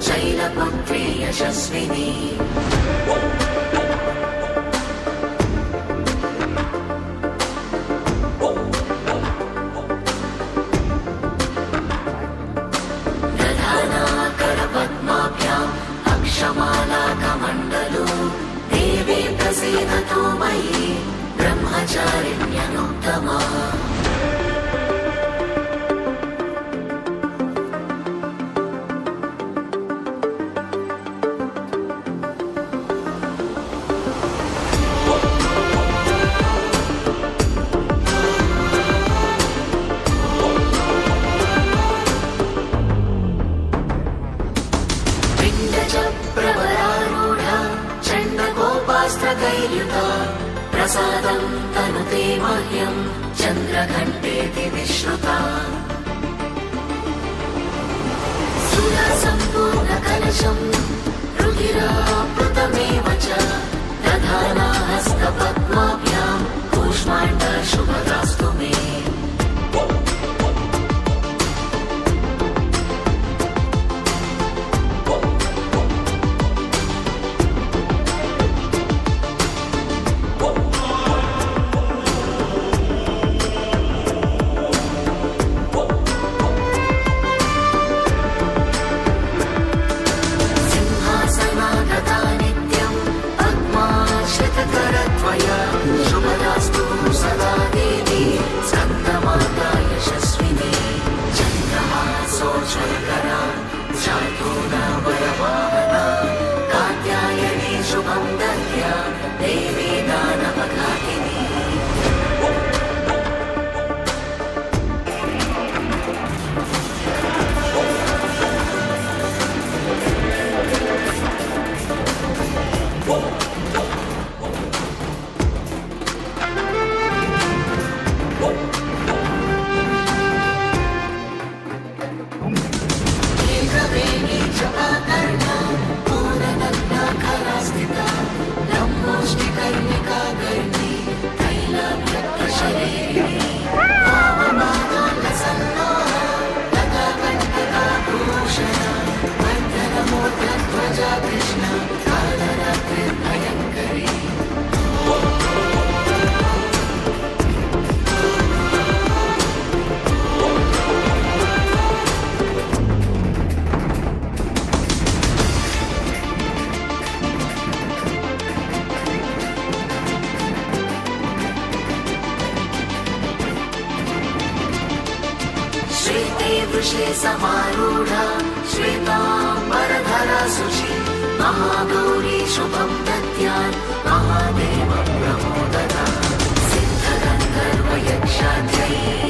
शैलपुत्री यशस्विनी दधाना करपद्माभ्याम् अक्षमालाकमण्डलो देवी प्रसीदतु मयि ब्रह्मचारिण्यनुत्तमा प्रवरारूढा चण्डकोपास्त्रकैर्युता प्रसादं तनुते मह्यं चन्द्रघण्टेति विश्रुता सुरसम्पूर्णकलशं रुधिराप्लुतमेव च दधाना हस्तपद्माभ्यां कूष्माण्डशुभदास्तु मे शुभदास्तु सदा देवी स्कन्दमाता यशस्विनी चन्द्रहासोज्ज्वलकरा शार्दूलवरवाहना कात्यायनी शुभं दद्या देवी दानवघातिनी वृषे समारूढा श्वेताम्बरधरा शुचि महागौरी शुभं दद्यात् महादेव प्रमोदता सिद्धगन्धर्वयक्षाध्यै